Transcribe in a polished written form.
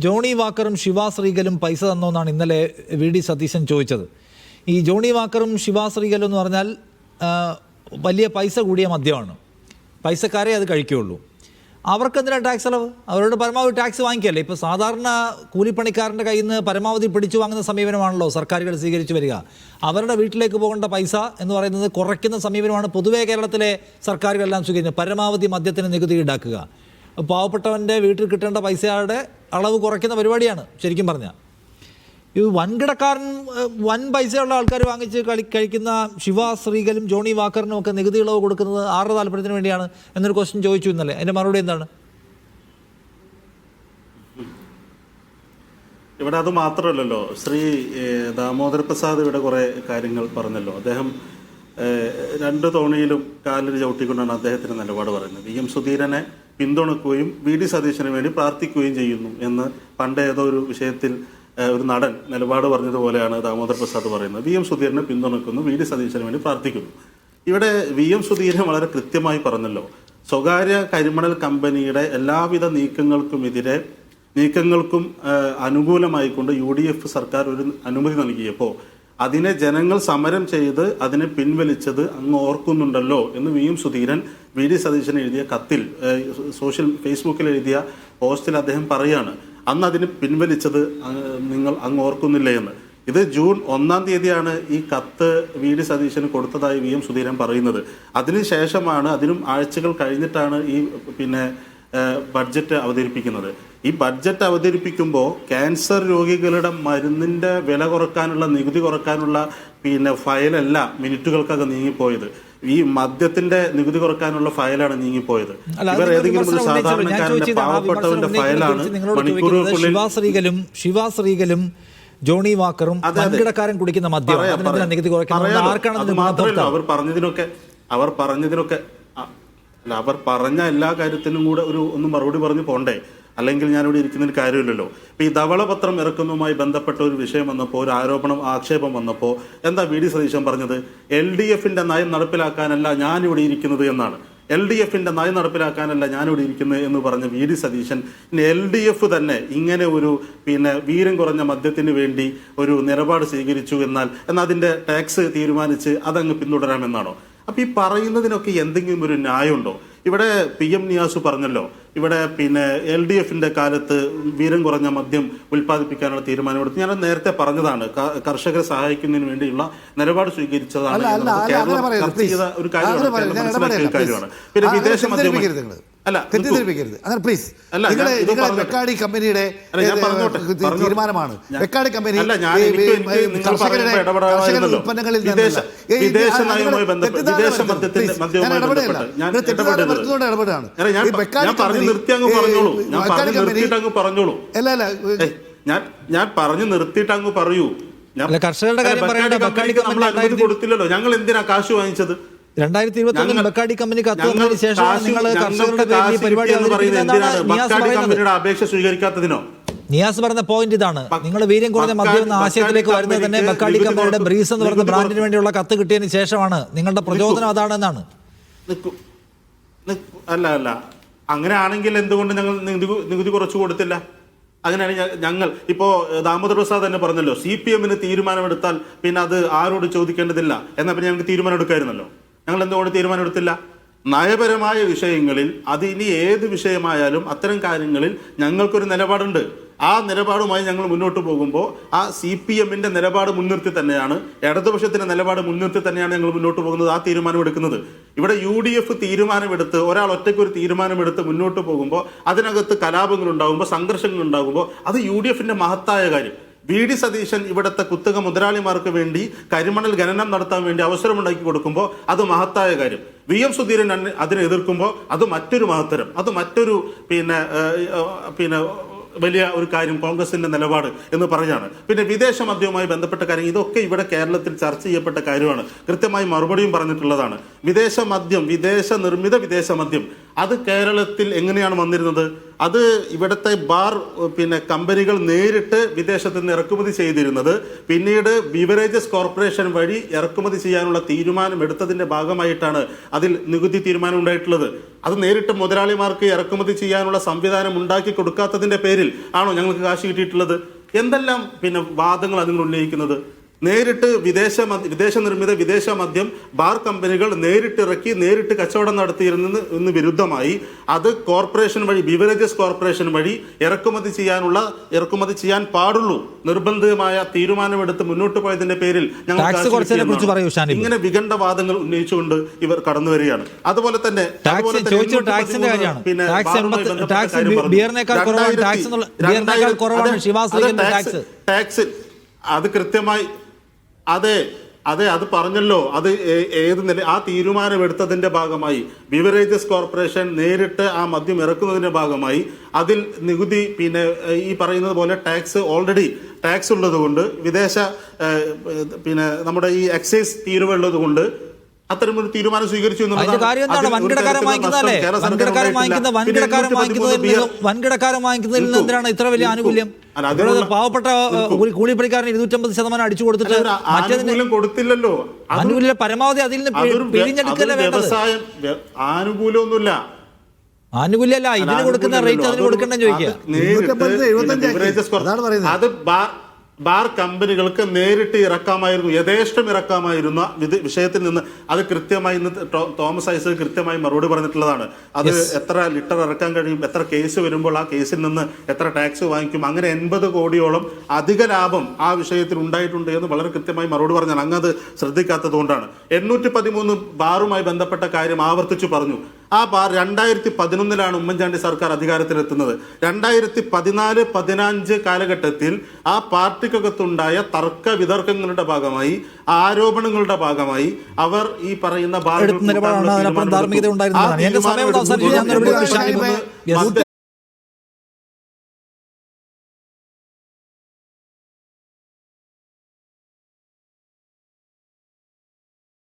Johnny വാക്കറും Shiva ശ്രീകലും പൈസ തന്നോന്നാണ് ഇന്നലെ VD. Satheesan ചോദിച്ചത്. ഈ ജോണി വാക്കറും ശിവ ശ്രീകലും എന്ന് പറഞ്ഞാൽ വലിയ പൈസ കൂടിയ മദ്യമാണ്. പൈസക്കാരെ അത് കഴിക്കുകയുള്ളൂ. അവർക്കെന്തിനാണ് ടാക്സ് ഇളവ്? അവരോട് പരമാവധി ടാക്സ് വാങ്ങിക്കല്ലേ. ഇപ്പോൾ സാധാരണ കൂലിപ്പണിക്കാരൻ്റെ കയ്യിൽ നിന്ന് പരമാവധി പിടിച്ചു വാങ്ങുന്ന സമീപനമാണല്ലോ സർക്കാരുകൾ സ്വീകരിച്ചു വരിക. അവരുടെ വീട്ടിലേക്ക് പോകേണ്ട പൈസ എന്ന് പറയുന്നത് കുറയ്ക്കുന്ന സമീപനമാണ് പൊതുവേ കേരളത്തിലെ സർക്കാരുകളെല്ലാം സ്വീകരിക്കുന്നത്. പരമാവധി മദ്യത്തിന് നികുതി ഈടാക്കുക, പാവപ്പെട്ടവൻ്റെ വീട്ടിൽ കിട്ടേണ്ട പൈസയുടെ അളവ് കുറയ്ക്കുന്ന പരിപാടിയാണ് ശരിക്കും പറഞ്ഞാൽ. ഈ വൻകിടക്കാരൻ വൻ പൈസയുള്ള ആൾക്കാർ വാങ്ങിച്ച് കഴിക്കുന്ന ശിവ ശ്രീകലും ജോണി വാക്കറിനും ഒക്കെ നികുതി ഇളവ് കൊടുക്കുന്നത് ആരുടെ താല്പര്യത്തിന് വേണ്ടിയാണ് എന്നൊരു ക്വസ്റ്റ്യൻ ചോദിച്ചു ഇന്നലെ. അതിൻ്റെ മറുപടി എന്താണ്? ഇവിടെ അത് മാത്രമല്ലല്ലോ, ശ്രീ ദാമോദര പ്രസാദ് ഇവിടെ കുറേ കാര്യങ്ങൾ പറഞ്ഞല്ലോ. അദ്ദേഹം രണ്ട് തോണിയിലും കാലിൽ ചവിട്ടിക്കൊണ്ടാണ് അദ്ദേഹത്തിൻ്റെ നിലപാട് പറയുന്നത്. വി.എം. സുധീരനെ പിന്തുണക്കുകയും വി.ഡി. സതീശന് വേണ്ടി പ്രാർത്ഥിക്കുകയും ചെയ്യുന്നു എന്ന് പണ്ട് ഏതോ ഒരു വിഷയത്തിൽ ഒരു നടൻ നിലപാട് പറഞ്ഞതുപോലെയാണ് ദാമോദര പ്രസാദ് പറയുന്നത്. വി.എം. സുധീരനെ പിന്തുണക്കുന്നു, വി.ഡി. സതീശന് വേണ്ടി പ്രാർത്ഥിക്കുന്നു. ഇവിടെ വി.എം. സുധീരൻ വളരെ കൃത്യമായി പറഞ്ഞല്ലോ, സ്വകാര്യ കരിമണൽ കമ്പനിയുടെ എല്ലാവിധ നീക്കങ്ങൾക്കും അനുകൂലമായിക്കൊണ്ട് UDF സർക്കാർ ഒരു അനുമതി നൽകിയപ്പോൾ അതിനെ ജനങ്ങൾ സമരം ചെയ്ത് അതിനെ പിൻവലിച്ചത് അങ്ങ് ഓർക്കുന്നുണ്ടല്ലോ എന്ന് വി.എം. സുധീരൻ വി.ഡി. സതീശൻ എഴുതിയ കത്തിൽ, ഫേസ്ബുക്കിൽ എഴുതിയ പോസ്റ്റിൽ അദ്ദേഹം പറയുകയാണ്. അന്ന് അതിന് പിൻവലിച്ചത് നിങ്ങൾ അങ്ങ് ഓർക്കുന്നില്ലേ എന്ന്. ഇത് ജൂൺ 1-ാം തീയതിയാണ് ഈ കത്ത് വി.ഡി. സതീശന് കൊടുത്തതായി വി.എം. സുധീരൻ പറയുന്നത്. അതിനുശേഷമാണ്, അതിനും ആഴ്ചകൾ കഴിഞ്ഞിട്ടാണ് ഈ ബഡ്ജറ്റ് അവതരിപ്പിക്കുന്നത്. ഈ ബഡ്ജറ്റ് അവതരിപ്പിക്കുമ്പോൾ ക്യാൻസർ രോഗികളുടെ മരുന്നിൻ്റെ വില കുറക്കാനുള്ള, നികുതി കുറക്കാനുള്ള ഫയലല്ല മിനിറ്റുകൾക്കകം നീങ്ങിപ്പോയത്. ഈ മദ്യത്തിന്റെ നികുതി കുറക്കാനുള്ള ഫയലാണ് നീങ്ങിപ്പോയത്. ഇവർ ഏതെങ്കിലും ഒരു സാധാരണക്കാരന്റെ പാവപ്പെട്ടവന്റെ ഫയലാണ് മണിക്കൂറുകൾക്കുള്ളിൽ. ശിവ ശ്രീകലും ജോണി വാക്കറും വൻകിടക്കാരൻ കുടിക്കുന്ന മദ്യം നികുതി കുറയ്ക്കുന്നത് അവർ പറഞ്ഞ എല്ലാ കാര്യത്തിനും കൂടെ ഒന്ന് മറുപടി പറഞ്ഞു പോണ്ടേ? അല്ലെങ്കിൽ ഞാനിവിടെ ഇരിക്കുന്നതിന് കാര്യമില്ലല്ലോ. ഇപ്പം ഈ ധവളപത്രം ഇറക്കുന്നതുമായി ബന്ധപ്പെട്ട ഒരു വിഷയം വന്നപ്പോൾ, ഒരു ആക്ഷേപം വന്നപ്പോൾ എന്താ വി.ഡി. സതീശൻ പറഞ്ഞത്? LDFന്റെ നയം നടപ്പിലാക്കാനല്ല ഞാനിവിടെ ഇരിക്കുന്നത് എന്നാണ്. LDFന്റെ നയം നടപ്പിലാക്കാനല്ല ഞാനിവിടെ ഇരിക്കുന്നത് എന്ന് പറഞ്ഞ വി.ഡി. സതീശൻ LDF തന്നെ ഇങ്ങനെ ഒരു വീര്യം കുറഞ്ഞ മദ്യത്തിന് വേണ്ടി ഒരു നിലപാട് സ്വീകരിച്ചു എന്നാൽ അതിന്റെ ടാക്സ് തീരുമാനിച്ച് അതങ്ങ് പിന്തുടരാമെന്നാണോ? അപ്പം ഈ പറയുന്നതിനൊക്കെ എന്തെങ്കിലും ഒരു ന്യായമുണ്ടോ? ഇവിടെ PM നിയാസ് പറഞ്ഞല്ലോ, ഇവിടെ LDFന്റെ കാലത്ത് വീരം കുറഞ്ഞ മദ്യം ഉൽപ്പാദിപ്പിക്കാനുള്ള തീരുമാനമെടുത്ത്. ഞാൻ നേരത്തെ പറഞ്ഞതാണ്, കർഷകരെ സഹായിക്കുന്നതിന് വേണ്ടിയുള്ള നിലപാട് സ്വീകരിച്ചതാണ് ഒരു കാര്യമാണ്. പിന്നെ വിദേശ മദ്യം ബെക്കാഡി കമ്പനിയുടെ തീരുമാനമാണ്. ബെക്കാഡി കമ്പനി ഉൽപ്പന്നങ്ങളിൽ ഞാൻ പറഞ്ഞു നിർത്തിയിട്ട് അങ്ങ് പറയൂ. കർഷകരുടെ കാര്യം കൊടുത്തില്ലല്ലോ, ഞങ്ങൾ എന്തിനാ കാശ് വാങ്ങിച്ചത്? 2021 ബെക്കാഡി കമ്പനിക്ക് കത്ത് ശേഷമാണ് നിങ്ങൾ കർഷകരുടെ പരിപാടി അപേക്ഷ സ്വീകരിക്കാത്തതിനോ? നിയാസ് പറഞ്ഞ പോയിന്റ് ഇതാണ്. നിങ്ങൾ വീര്യം കുറഞ്ഞ മദ്യം എന്ന ആശയത്തിലേക്ക് വരുന്നത് തന്നെ ബെക്കാഡി കമ്പനിയുടെ ബ്രീസ് എന്ന് പറയുന്ന ബ്രാൻഡിന് വേണ്ടിയുള്ള കത്ത് കിട്ടിയതിന് ശേഷമാണ്. നിങ്ങളുടെ പ്രചോദനം അതാണെന്നാണ്. അല്ല അങ്ങനെയാണെങ്കിൽ എന്തുകൊണ്ട് ഞങ്ങൾ നികുതി കുറച്ചു കൊടുത്തില്ല? അങ്ങനെയാണ് ഞങ്ങൾ ഇപ്പോൾ ദാമോദര പ്രസാദ് തന്നെ പറഞ്ഞല്ലോ, CPMന് തീരുമാനമെടുത്താൽ അത് ആരോട് ചോദിക്കേണ്ടതില്ല എന്നാൽ പിന്നെ ഞങ്ങൾക്ക് തീരുമാനം എടുക്കാമായിരുന്നല്ലോ. ഞങ്ങൾ എന്തുകൊണ്ട് തീരുമാനം എടുത്തില്ല? നയപരമായ വിഷയങ്ങളിൽ, അത് ഇനി ഏത് വിഷയമായാലും അത്തരം കാര്യങ്ങളിൽ ഞങ്ങൾക്കൊരു നിലപാടുണ്ട്. ആ നിലപാടുമായി ഞങ്ങൾ മുന്നോട്ട് പോകുമ്പോൾ ആ CPMന്റെ നിലപാട് മുൻനിർത്തി തന്നെയാണ്, ഇടതുപക്ഷത്തിന്റെ നിലപാട് മുൻനിർത്തി തന്നെയാണ് ഞങ്ങൾ മുന്നോട്ട് പോകുന്നത്, ആ തീരുമാനമെടുക്കുന്നത്. ഇവിടെ UDF തീരുമാനമെടുത്ത്, ഒരാൾ ഒറ്റയ്ക്കൊരു തീരുമാനമെടുത്ത് മുന്നോട്ട് പോകുമ്പോൾ അതിനകത്ത് കലാപങ്ങൾ ഉണ്ടാകുമ്പോൾ, സംഘർഷങ്ങൾ ഉണ്ടാകുമ്പോൾ അത് UDFന്റെ മഹത്തായ കാര്യം. വി.ഡി. സതീശൻ ഇവിടുത്തെ കുത്തക മുതലാളിമാർക്ക് വേണ്ടി കരിമണൽ ഖനനം നടത്താൻ വേണ്ടി അവസരമുണ്ടാക്കി കൊടുക്കുമ്പോൾ അത് മഹത്തായ കാര്യം. വി.എം. സുധീരൻ അതിനെ എതിർക്കുമ്പോൾ അത് മറ്റൊരു മഹത്തരം, അത് മറ്റൊരു വലിയ ഒരു കാര്യം, കോൺഗ്രസിന്റെ നിലപാട് എന്ന് പറഞ്ഞാണ്. പിന്നെ വിദേശ മദ്യവുമായി ബന്ധപ്പെട്ട കാര്യം, ഇതൊക്കെ ഇവിടെ കേരളത്തിൽ ചർച്ച ചെയ്യപ്പെട്ട കാര്യമാണ്. കൃത്യമായി മറുപടിയും പറഞ്ഞിട്ടുള്ളതാണ്. വിദേശ മദ്യം, വിദേശ നിർമ്മിത വിദേശ മദ്യം അത് കേരളത്തിൽ എങ്ങനെയാണ് വന്നിരുന്നത്? അത് ഇവിടുത്തെ ബാർ കമ്പനികൾ നേരിട്ട് വിദേശത്ത് നിന്ന് ഇറക്കുമതി ചെയ്തിരുന്നത്. പിന്നീട് ബിവറേജസ് കോർപ്പറേഷൻ വഴി ഇറക്കുമതി ചെയ്യാനുള്ള തീരുമാനം എടുത്തതിന്റെ ഭാഗമായിട്ടാണ് അതിൽ നികുതി തീരുമാനം ഉണ്ടായിട്ടുള്ളത്. അത് നേരിട്ട് മുതലാളിമാർക്ക് ഇറക്കുമതി ചെയ്യാനുള്ള സംവിധാനം ഉണ്ടാക്കി കൊടുക്കാത്തതിന്റെ പേരിൽ ആണോ ഞങ്ങൾക്ക് കാശ് കിട്ടിയിട്ടുള്ളത്? എന്തെല്ലാം വാദങ്ങൾ നിങ്ങൾ ഉന്നയിക്കുന്നത്? നേരിട്ട് വിദേശ നിർമ്മിത വിദേശ മദ്യം ബാർ കമ്പനികൾ നേരിട്ടിറക്കി നേരിട്ട് കച്ചവടം നടത്തിയിരുന്നതിന് വിരുദ്ധമായി അത് കോർപ്പറേഷൻ വഴി ബിവറേജസ് കോർപ്പറേഷൻ വഴി ഇറക്കുമതി ചെയ്യാൻ പാടുള്ളൂ നിർബന്ധമായ തീരുമാനമെടുത്ത് മുന്നോട്ട് പോയതിന്റെ പേരിൽ ഞങ്ങൾ ഇങ്ങനെ വിഖണ്ഡവാദങ്ങൾ ഉന്നയിച്ചുകൊണ്ട് ഇവർ കടന്നു വരികയാണ്. അതുപോലെ തന്നെ ടാക്സ് അത് കൃത്യമായി അത് പറഞ്ഞല്ലോ. അത് ഏത് ആ തീരുമാനമെടുത്തതിന്റെ ഭാഗമായി ബിവറേജസ് കോർപ്പറേഷൻ നേരിട്ട് ആ മദ്യം ഇറക്കുന്നതിന്റെ ഭാഗമായി അതിൽ നികുതി ഈ പറയുന്നത് പോലെ ഓൾറെഡി ടാക്സ് ഉള്ളത് കൊണ്ട് വിദേശ നമ്മുടെ ഈ എക്സൈസ് തീരുവയുള്ളത് കൊണ്ട് അത്തരമൊരു തീരുമാനം സ്വീകരിച്ചു വൻകിടക്കാരൻ വാങ്ങിക്കുന്നതിൽ നിന്ന് എന്തിനാണ് ഇത്ര വലിയ ആനുകൂല്യം? പാവപ്പെട്ട കൂലിപ്പണിക്കാരന് 250% അടിച്ചു കൊടുത്തിട്ട് ആനുകൂല്യം കൊടുത്തില്ലല്ലോ. ആനുകൂല്യം പരമാവധി അതിൽ നിന്ന് പിഴിഞ്ഞെടുക്കല്ലേ വേണ്ടത്. ആനുകൂല്യമൊന്നുമില്ല, ആനുകൂല്യമല്ല ഇതിന് കൊടുക്കുന്ന റേറ്റ് അതിന് കൊടുക്കണ്ടെന്ന് ചോദിക്കുക. അത് ബാർ കമ്പനികൾക്ക് നേരിട്ട് ഇറക്കാമായിരുന്നു, യഥേഷ്ടം ഇറക്കാമായിരുന്ന വിഷയത്തിൽ നിന്ന് അത് കൃത്യമായി ഇന്ന് തോമസ് ഐസക് കൃത്യമായി മറുപടി പറഞ്ഞിട്ടുള്ളതാണ്. അത് എത്ര ലിറ്റർ ഇറക്കാൻ കഴിയും, എത്ര കേസ് വരുമ്പോൾ ആ കേസിൽ നിന്ന് എത്ര ടാക്സ് വാങ്ങിക്കും, അങ്ങനെ 80 കോടിയോളം അധിക ലാഭം ആ വിഷയത്തിൽ ഉണ്ടായിട്ടുണ്ട് എന്ന് വളരെ കൃത്യമായി മറുപടി പറഞ്ഞാൽ അങ്ങ് അത് ശ്രദ്ധിക്കാത്തത് കൊണ്ടാണ്. 813 ബാറുമായി ബന്ധപ്പെട്ട കാര്യം ആവർത്തിച്ചു പറഞ്ഞു. ആ ബാർ 2011 ഉമ്മൻചാണ്ടി സർക്കാർ അധികാരത്തിലെത്തുന്നത്. 2014-15 കാലഘട്ടത്തിൽ ആ പാർട്ടിക്കകത്തുണ്ടായ തർക്ക വിതർക്കങ്ങളുടെ ഭാഗമായി ആരോപണങ്ങളുടെ ഭാഗമായി അവർ ഈ പറയുന്ന